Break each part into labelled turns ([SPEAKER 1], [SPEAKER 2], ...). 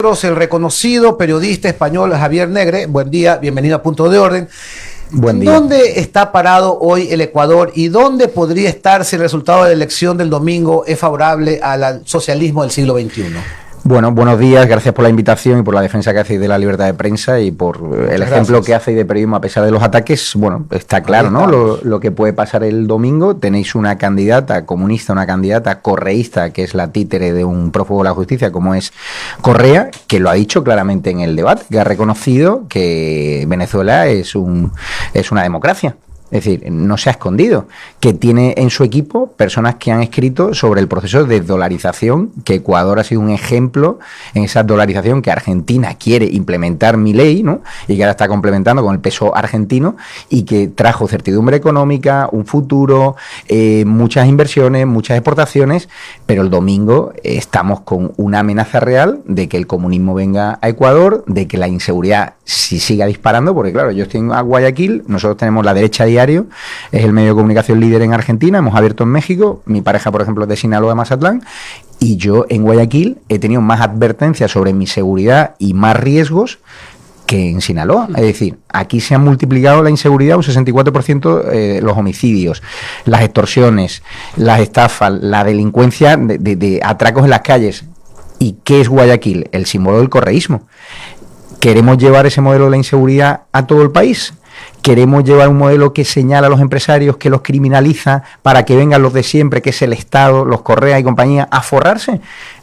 [SPEAKER 1] El reconocido periodista español Javier Negre. Buen día, bienvenido a Punto de Orden.
[SPEAKER 2] Buen día.
[SPEAKER 1] ¿Dónde está parado hoy el Ecuador y dónde podría estar si el resultado de la elección del domingo es favorable al socialismo del siglo XXI?
[SPEAKER 2] Bueno, buenos días, gracias por la invitación y por la defensa que hacéis de la libertad de prensa y por el ejemplo que hacéis de periodismo a pesar de los ataques. Bueno, está claro, ¿no? Lo que puede pasar el domingo. Tenéis una candidata comunista, una candidata correísta, que es la títere de un prófugo de la justicia, como es Correa, que lo ha dicho claramente en el debate, que ha reconocido que Venezuela es una democracia. Es decir, no se ha escondido, que tiene en su equipo personas que han escrito sobre el proceso de dolarización, que Ecuador ha sido un ejemplo en esa dolarización que Argentina quiere implementar Milei, ¿no? Y que ahora está complementando con el peso argentino y que trajo certidumbre económica, un futuro, muchas inversiones, muchas exportaciones, pero el domingo estamos con una amenaza real de que el comunismo venga a Ecuador, de que la inseguridad si siga disparando, porque claro, yo estoy en Guayaquil, nosotros tenemos La Derecha Diario, es el medio de comunicación líder en Argentina, hemos abierto en México, mi pareja por ejemplo es de Sinaloa, de Mazatlán, y yo en Guayaquil he tenido más advertencias sobre mi seguridad y más riesgos que en Sinaloa. Es decir, aquí se ha multiplicado la inseguridad un 64%, los homicidios, las extorsiones, las estafas, la delincuencia de atracos en las calles. ¿Y qué es Guayaquil? El símbolo del correísmo. ¿Queremos llevar ese modelo de la inseguridad a todo el país? ¿Queremos llevar un modelo que señala a los empresarios, que los criminaliza para que vengan los de siempre, que es el Estado, los Correa y compañía, a forrarse,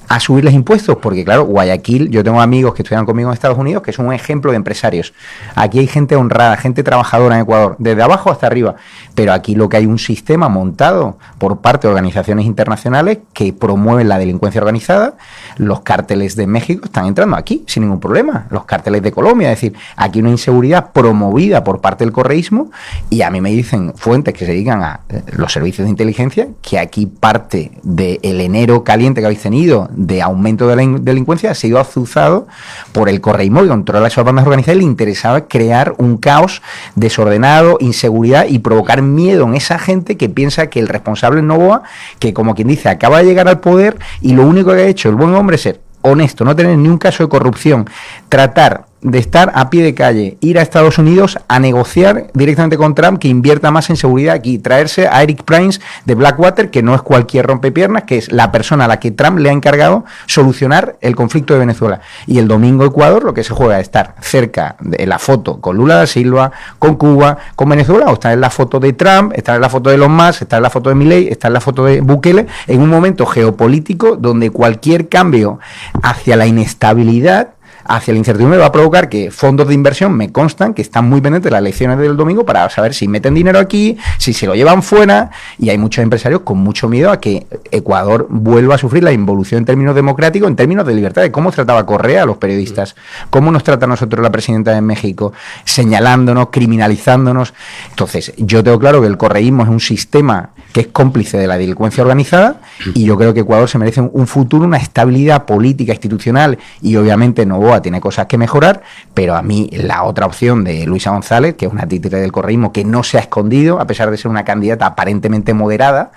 [SPEAKER 2] a subirles impuestos? Porque claro, Guayaquil, yo tengo amigos que estudian conmigo en Estados Unidos que son un ejemplo de empresarios. Aquí hay gente honrada, gente trabajadora en Ecuador, desde abajo hasta arriba. Pero aquí lo que hay un sistema montado por parte de organizaciones internacionales que promueven la delincuencia organizada. Los cárteles de México están entrando aquí sin ningún problema. Los cárteles de Colombia, es decir, aquí una inseguridad promovida por parte del correísmo, y a mí me dicen fuentes que se dedican a los servicios de inteligencia que aquí parte del enero caliente que habéis tenido de aumento de la delincuencia ha sido azuzado por el correísmo que controla esas bandas organizadas y le interesaba crear un caos desordenado, inseguridad y provocar miedo en esa gente que piensa que el responsable es Noboa, que como quien dice acaba de llegar al poder y lo único que ha hecho el buen hombre es ser honesto, no tener ni un caso de corrupción, tratar de estar a pie de calle, ir a Estados Unidos a negociar directamente con Trump que invierta más en seguridad aquí, traerse a Eric Prince de Blackwater, que no es cualquier rompepiernas, que es la persona a la que Trump le ha encargado solucionar el conflicto de Venezuela. Y el domingo Ecuador lo que se juega es estar cerca de la foto con Lula da Silva, con Cuba, con Venezuela, o estar en la foto de Trump, estar en la foto de Elon Musk, estar en la foto de Milei, estar en la foto de Bukele, en un momento geopolítico donde cualquier cambio hacia la inestabilidad, hacia la incertidumbre, va a provocar que fondos de inversión me constan que están muy pendientes de las elecciones del domingo para saber si meten dinero aquí, si se lo llevan fuera, y hay muchos empresarios con mucho miedo a que Ecuador vuelva a sufrir la involución en términos democráticos, en términos de libertad, de cómo trataba Correa a los periodistas, cómo nos trata a nosotros la presidenta de México, señalándonos, criminalizándonos. Entonces, yo tengo claro que el correísmo es un sistema que es cómplice de la delincuencia organizada y yo creo que Ecuador se merece un futuro, una estabilidad política, institucional, y obviamente Noboa tiene cosas que mejorar, pero a mí la otra opción de Luisa González, que es una títere del correísmo que no se ha escondido, a pesar de ser una candidata aparentemente moderada,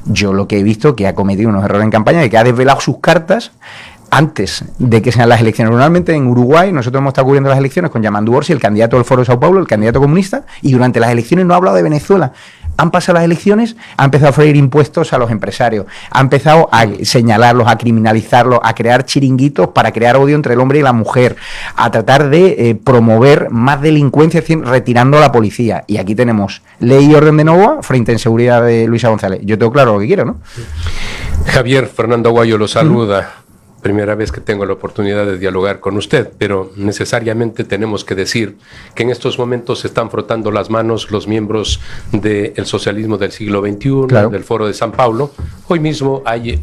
[SPEAKER 2] yo lo que he visto que ha cometido unos errores en campaña, de que ha desvelado sus cartas antes de que sean las elecciones. Normalmente en Uruguay nosotros hemos estado cubriendo las elecciones con Yamandu Orsi, el candidato del Foro de Sao Paulo, el candidato comunista, y durante las elecciones no ha hablado de Venezuela. Han pasado las elecciones, ha empezado a freír impuestos a los empresarios, ha empezado a señalarlos, a criminalizarlos, a crear chiringuitos para crear odio entre el hombre y la mujer, a tratar de promover más delincuencia retirando a la policía. Y aquí tenemos ley y orden de Noboa frente a inseguridad de Luisa González. Yo tengo claro lo que quiero, ¿no?
[SPEAKER 3] Javier, Fernando Aguayo lo saluda. Primera vez que tengo la oportunidad de dialogar con usted, pero necesariamente tenemos que decir que en estos momentos se están frotando las manos los miembros del socialismo del siglo XXI, claro, del Foro de San Paulo. Hoy mismo hay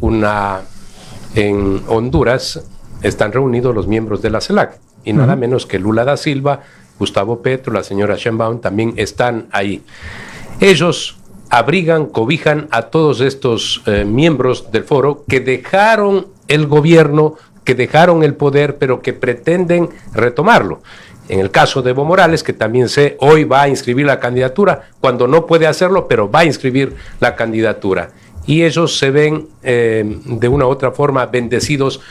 [SPEAKER 3] en Honduras, están reunidos los miembros de la CELAC, y nada menos que Lula da Silva, Gustavo Petro, la señora Sheinbaum también están ahí. Ellos abrigan, cobijan a todos estos miembros del foro que dejaron el gobierno, que dejaron el poder, pero que pretenden retomarlo. En el caso de Evo Morales, que también hoy va a inscribir la candidatura, cuando no puede hacerlo, pero va a inscribir la candidatura. Y ellos se ven de una u otra forma bendecidos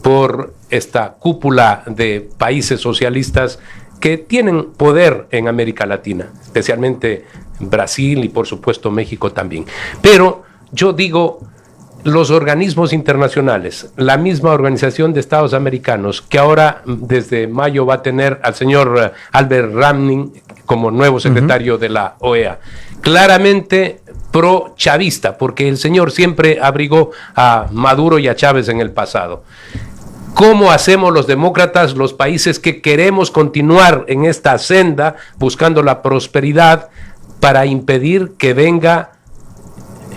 [SPEAKER 3] por esta cúpula de países socialistas que tienen poder en América Latina, especialmente Brasil y por supuesto México también. Pero yo digo, los organismos internacionales, la misma Organización de Estados Americanos, que ahora desde mayo va a tener al señor Albert Ramning como nuevo secretario de la OEA, claramente pro-chavista, porque el señor siempre abrigó a Maduro y a Chávez en el pasado. ¿Cómo hacemos los demócratas, los países que queremos continuar en esta senda, buscando la prosperidad, para impedir que venga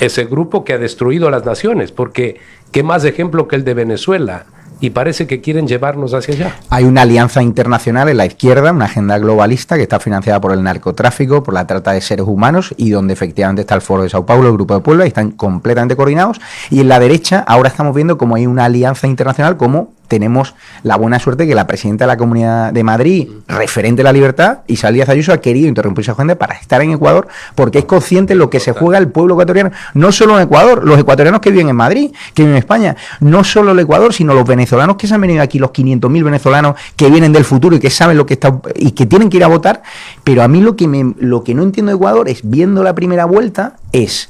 [SPEAKER 3] ese grupo que ha destruido a las naciones? Porque qué más ejemplo que el de Venezuela, y parece que quieren llevarnos hacia allá.
[SPEAKER 2] Hay una alianza internacional en la izquierda, una agenda globalista que está financiada por el narcotráfico, por la trata de seres humanos, y donde efectivamente está el Foro de Sao Paulo, el Grupo de Puebla, y están completamente coordinados. Y en la derecha ahora estamos viendo como hay una alianza internacional, como tenemos la buena suerte que la presidenta de la Comunidad de Madrid, referente de la libertad, Isabel Díaz Ayuso, ha querido interrumpir esa agenda para estar en Ecuador, porque es consciente de lo que se juega el pueblo ecuatoriano, no solo en Ecuador, los ecuatorianos que viven en Madrid, que viven en España, no solo el Ecuador, sino los venezolanos que se han venido aquí, los 500.000 venezolanos que vienen del futuro y que saben lo que está y que tienen que ir a votar. Pero a mí lo que no entiendo de Ecuador es, viendo la primera vuelta, es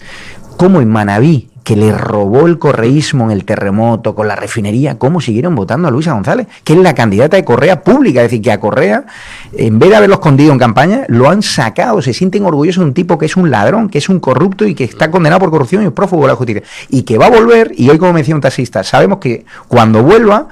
[SPEAKER 2] cómo en Manabí, que le robó el correísmo en el terremoto con la refinería, cómo siguieron votando a Luisa González, que es la candidata de Correa pública. Es decir, que a Correa, en vez de haberlo escondido en campaña, lo han sacado, se sienten orgullosos de un tipo que es un ladrón, que es un corrupto y que está condenado por corrupción y es prófugo de la justicia. Y que va a volver, y hoy, como me decía un taxista, sabemos que cuando vuelva,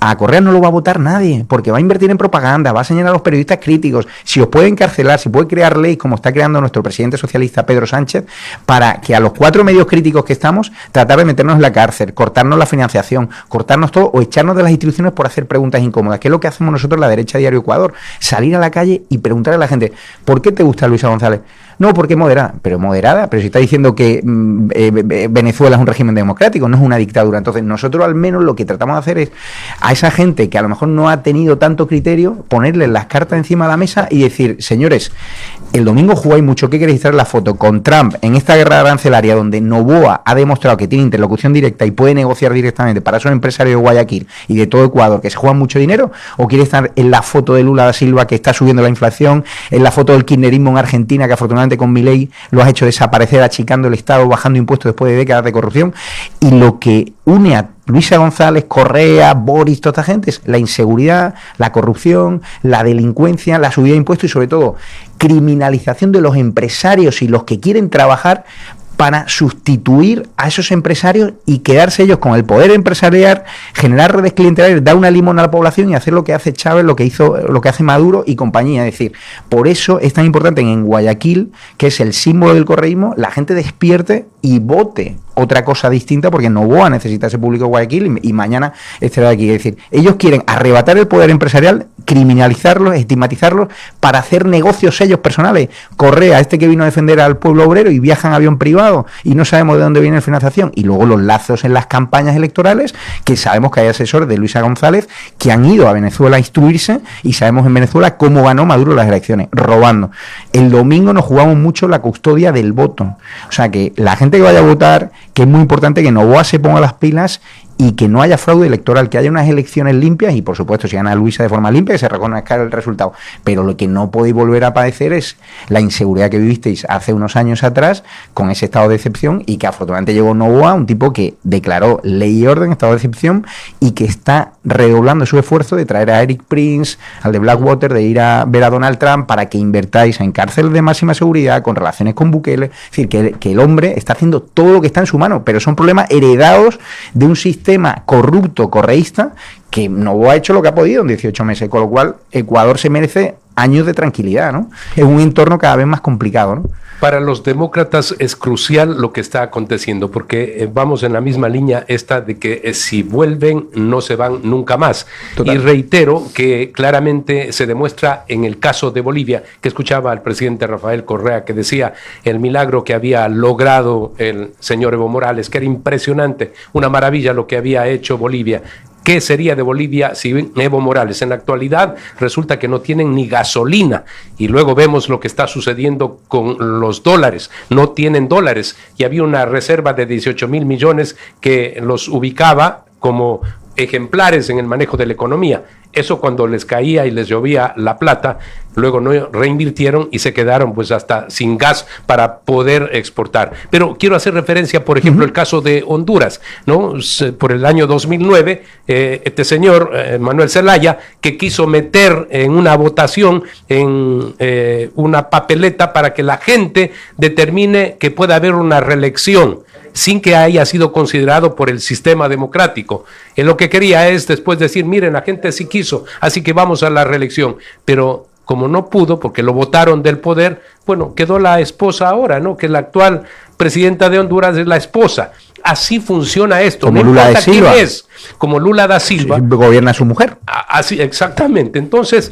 [SPEAKER 2] a Correa no lo va a votar nadie, porque va a invertir en propaganda, va a señalar a los periodistas críticos, si os puede encarcelar, si puede crear ley como está creando nuestro presidente socialista Pedro Sánchez, para que a los 4 medios críticos que estamos, tratar de meternos en la cárcel, cortarnos la financiación, cortarnos todo o echarnos de las instituciones por hacer preguntas incómodas, que es lo que hacemos nosotros en la derecha Diario Ecuador, salir a la calle y preguntarle a la gente, ¿por qué te gusta Luisa González? No, porque es moderada, pero si está diciendo que Venezuela es un régimen democrático, no es una dictadura. Entonces nosotros al menos lo que tratamos de hacer es a esa gente que a lo mejor no ha tenido tanto criterio, ponerles las cartas encima de la mesa y decir, señores, el domingo jugáis mucho, ¿qué queréis traer la foto con Trump en esta guerra arancelaria donde Noboa ha demostrado que tiene interlocución directa y puede negociar directamente para esos empresarios de Guayaquil y de todo Ecuador que se juegan mucho dinero? ¿O quiere estar en la foto de Lula da Silva que está subiendo la inflación, en la foto del kirchnerismo en Argentina que afortunadamente con Milei lo has hecho desaparecer, achicando el Estado, bajando impuestos después de décadas de corrupción? Y lo que une a Luisa González, Correa, Boris, toda esta gente es la inseguridad, la corrupción, la delincuencia, la subida de impuestos y sobre todo criminalización de los empresarios y los que quieren trabajar para sustituir a esos empresarios y quedarse ellos con el poder empresarial, generar redes clientelares, dar una limón a la población y hacer lo que hace Chávez, lo que hace Maduro y compañía. Es decir, por eso es tan importante en Guayaquil, que es el símbolo del correísmo, la gente despierte y vote otra cosa distinta, porque Noboa necesita ese público de Guayaquil y mañana estará aquí. Es decir, ellos quieren arrebatar el poder empresarial, criminalizarlos, estigmatizarlos, para hacer negocios ellos personales. Correa, que vino a defender al pueblo obrero y viaja en avión privado y no sabemos de dónde viene la financiación, y luego los lazos en las campañas electorales, que sabemos que hay asesores de Luisa González que han ido a Venezuela a instruirse y sabemos en Venezuela cómo ganó Maduro las elecciones, robando. El domingo nos jugamos mucho la custodia del voto, o sea que la gente que vaya a votar, que es muy importante que Noboa se ponga las pilas y que no haya fraude electoral, que haya unas elecciones limpias y, por supuesto, si gana Luisa de forma limpia, que se reconozca el resultado. Pero lo que no podéis volver a padecer es la inseguridad que vivisteis hace unos años atrás con ese estado de excepción, y que afortunadamente llegó Noboa, un tipo que declaró ley y orden, estado de excepción, y que está redoblando su esfuerzo de traer a Eric Prince, al de Blackwater, de ir a ver a Donald Trump para que invertáis en cárceles de máxima seguridad, con relaciones con Bukele. Es decir, que el hombre está haciendo todo lo que está en su mano, pero son problemas heredados de un sistema corrupto, correísta, que Noboa ha hecho lo que ha podido en 18 meses, con lo cual Ecuador se merece años de tranquilidad, ¿no? Es un entorno cada vez más complicado, ¿no?
[SPEAKER 3] Para los demócratas es crucial lo que está aconteciendo, porque vamos en la misma línea esta de que si vuelven no se van nunca más. Total. Y reitero que claramente se demuestra en el caso de Bolivia, que escuchaba al presidente Rafael Correa que decía el milagro que había logrado el señor Evo Morales, que era impresionante, una maravilla lo que había hecho Bolivia. ¿Qué sería de Bolivia sin Evo Morales? En la actualidad resulta que no tienen ni gasolina, y luego vemos lo que está sucediendo con los dólares. No tienen dólares, y había una reserva de 18.000 millones que los ubicaba como ejemplares en el manejo de la economía. Eso cuando les caía y les llovía la plata, luego no reinvirtieron y se quedaron pues hasta sin gas para poder exportar. Pero quiero hacer referencia, por ejemplo, el caso de Honduras, ¿no? Por el año 2009, este señor, Manuel Zelaya, que quiso meter en una votación, en una papeleta para que la gente determine que pueda haber una reelección sin que haya sido considerado por el sistema democrático. Él lo que quería es después decir, miren, la gente sí quiso, así que vamos a la reelección. Pero como no pudo, porque lo votaron del poder, bueno, quedó la esposa ahora, ¿no? Que la actual presidenta de Honduras es la esposa. Así funciona esto.
[SPEAKER 2] Como
[SPEAKER 3] no
[SPEAKER 2] Lula
[SPEAKER 3] importa
[SPEAKER 2] da Silva.
[SPEAKER 3] quién es, como Lula da Silva.
[SPEAKER 2] Gobierna su mujer.
[SPEAKER 3] Así, exactamente. Entonces,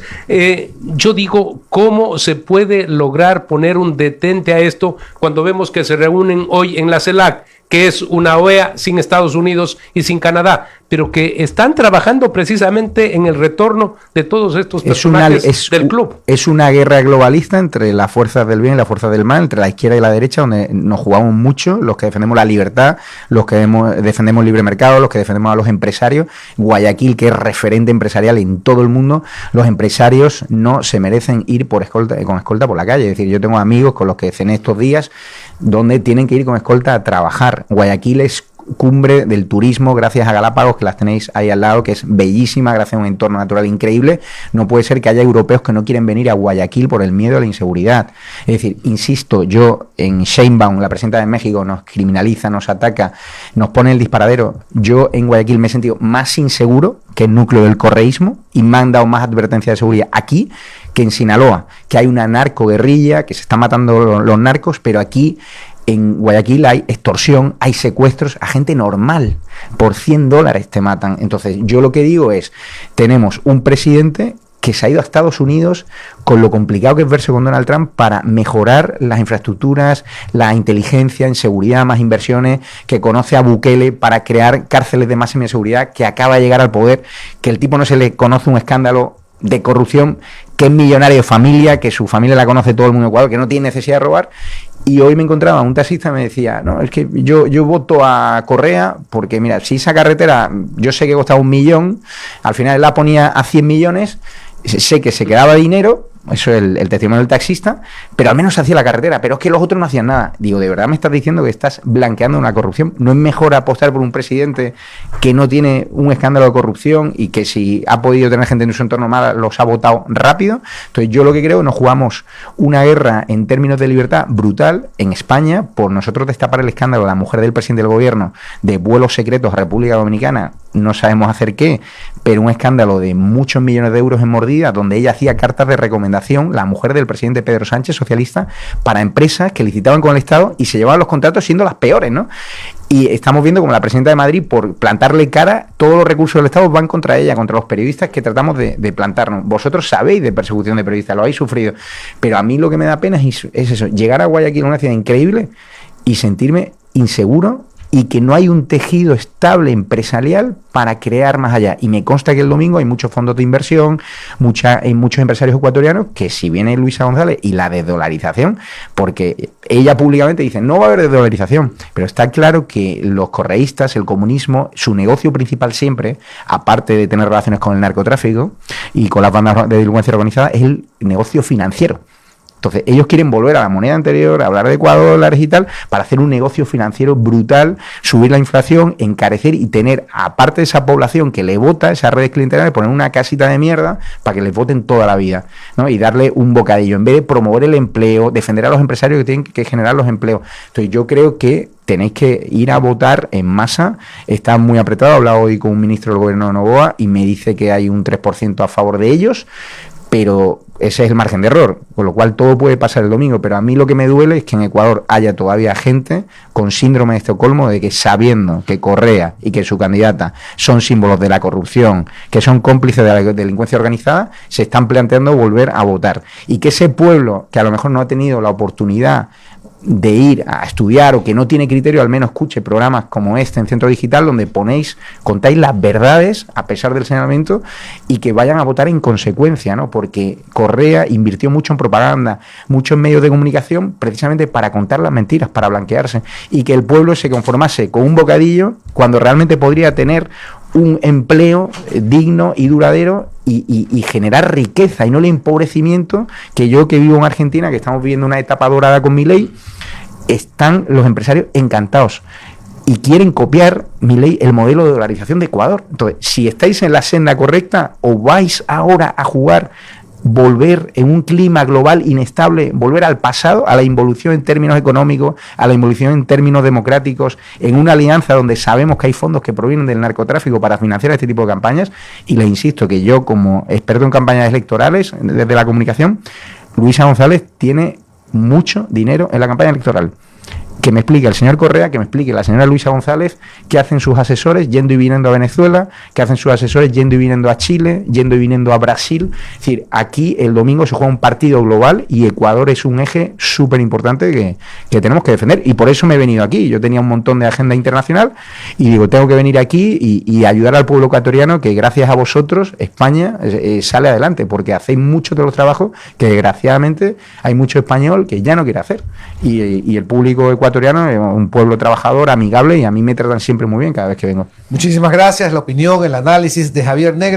[SPEAKER 3] yo digo, ¿cómo se puede lograr poner un detente a esto cuando vemos que se reúnen hoy en la CELAC, que es una OEA sin Estados Unidos y sin Canadá, pero que están trabajando precisamente en el retorno de todos estos personajes del club?
[SPEAKER 2] Es una guerra globalista entre las fuerzas del bien y las fuerzas del mal, entre la izquierda y la derecha, donde nos jugamos mucho, los que defendemos la libertad, los que defendemos el libre mercado, los que defendemos a los empresarios. Guayaquil, que es referente empresarial en todo el mundo, los empresarios no se merecen ir con escolta por la calle. Es decir, yo tengo amigos con los que cené estos días donde tienen que ir con escolta a trabajar. Guayaquil es cumbre del turismo gracias a Galápagos, que las tenéis ahí al lado, que es bellísima gracias a un entorno natural increíble. No puede ser que haya europeos que no quieren venir a Guayaquil por el miedo a la inseguridad. Es decir, insisto, yo en Sheinbaum, la presidenta de México, nos criminaliza, nos ataca, nos pone el disparadero. Yo en Guayaquil me he sentido más inseguro que el núcleo del correísmo y me han dado más advertencias de seguridad aquí que en Sinaloa, que hay una narcoguerrilla, que se están matando los narcos, pero aquí en Guayaquil hay extorsión, hay secuestros a gente normal. Por $100 te matan. Entonces, yo lo que digo es, tenemos un presidente que se ha ido a Estados Unidos con lo complicado que es verse con Donald Trump para mejorar las infraestructuras, la inteligencia en seguridad, más inversiones, que conoce a Bukele para crear cárceles de máxima seguridad, que acaba de llegar al poder, que el tipo no se le conoce un escándalo de corrupción, que es millonario de familia, que su familia la conoce todo el mundo en Ecuador, que no tiene necesidad de robar. Y hoy me encontraba un taxista y me decía, no, es que yo voto a Correa porque, mira, si esa carretera yo sé que costaba 1 millón, al final él la ponía a 100 millones, sé que se quedaba dinero, eso es el testimonio del taxista, pero al menos se hacía la carretera, pero es que los otros no hacían nada. Digo, ¿de verdad me estás diciendo que estás blanqueando una corrupción? ¿No es mejor apostar por un presidente que no tiene un escándalo de corrupción y que si ha podido tener gente en su entorno mala los ha votado rápido? Entonces yo lo que creo, nos jugamos una guerra en términos de libertad brutal en España por nosotros destapar el escándalo de la mujer del presidente del gobierno de vuelos secretos a República Dominicana, no sabemos hacer qué, pero un escándalo de muchos millones de euros en mordida, donde ella hacía cartas de recomendación, la mujer del presidente Pedro Sánchez, socialista, para empresas que licitaban con el Estado y se llevaban los contratos siendo las peores, ¿no? Y estamos viendo como la presidenta de Madrid, por plantarle cara, todos los recursos del Estado van contra ella, contra los periodistas que tratamos de plantarnos. Vosotros sabéis de persecución de periodistas, lo habéis sufrido, pero a mí lo que me da pena es eso, llegar a Guayaquil, una ciudad increíble, y sentirme inseguro y que no hay un tejido estable empresarial para crear más allá. Y me consta que el domingo hay muchos fondos de inversión, hay muchos empresarios ecuatorianos que si viene Luisa González y la desdolarización, porque ella públicamente dice, no va a haber desdolarización, pero está claro que los correístas, el comunismo, su negocio principal siempre, aparte de tener relaciones con el narcotráfico y con las bandas de delincuencia organizada, es el negocio financiero. Entonces, ellos quieren volver a la moneda anterior, hablar de ecuadores y tal, para hacer un negocio financiero brutal, subir la inflación, encarecer y tener, aparte de esa población que le vota, esas redes clientelares, poner una casita de mierda para que les voten toda la vida, ¿no? Y darle un bocadillo, en vez de promover el empleo, defender a los empresarios que tienen que generar los empleos. Entonces, yo creo que tenéis que ir a votar en masa. Está muy apretado. He hablado hoy con un ministro del gobierno de Noboa y me dice que hay un 3% a favor de ellos, pero ese es el margen de error, con lo cual todo puede pasar el domingo. Pero a mí lo que me duele es que en Ecuador haya todavía gente con síndrome de Estocolmo, de que sabiendo que Correa y que su candidata son símbolos de la corrupción, que son cómplices de la delincuencia organizada, se están planteando volver a votar. Y que ese pueblo, que a lo mejor no ha tenido la oportunidad de ir a estudiar o que no tiene criterio, al menos escuche programas como este en Centro Digital, donde contáis las verdades a pesar del señalamiento, y que vayan a votar en consecuencia, ¿no? Porque Correa invirtió mucho en propaganda, mucho en medios de comunicación, precisamente para contar las mentiras, para blanquearse, y que el pueblo se conformase con un bocadillo cuando realmente podría tener un empleo digno y duradero y generar riqueza y no el empobrecimiento que vivo en Argentina, que estamos viviendo una etapa dorada con Milei, están los empresarios encantados y quieren copiar, Milei, el modelo de dolarización de Ecuador. Entonces, si estáis en la senda correcta o vais ahora a jugar volver en un clima global inestable, volver al pasado, a la involución en términos económicos, a la involución en términos democráticos, en una alianza donde sabemos que hay fondos que provienen del narcotráfico para financiar este tipo de campañas. Y les insisto que yo, como experto en campañas electorales desde la comunicación, Luisa González tiene mucho dinero en la campaña electoral. Que me explique el señor Correa, que me explique la señora Luisa González, qué hacen sus asesores yendo y viniendo a Venezuela, qué hacen sus asesores yendo y viniendo a Chile, yendo y viniendo a Brasil. Es decir, aquí el domingo se juega un partido global y Ecuador es un eje súper importante que tenemos que defender. Y por eso me he venido aquí. Yo tenía un montón de agenda internacional y digo, tengo que venir aquí y ayudar al pueblo ecuatoriano, que gracias a vosotros España sale adelante, porque hacéis mucho de los trabajos que desgraciadamente hay mucho español que ya no quiere hacer. Y el público ecuatoriano es un pueblo trabajador, amigable, y a mí me tratan siempre muy bien cada vez que vengo.
[SPEAKER 1] Muchísimas gracias. La opinión, el análisis de Javier Negre.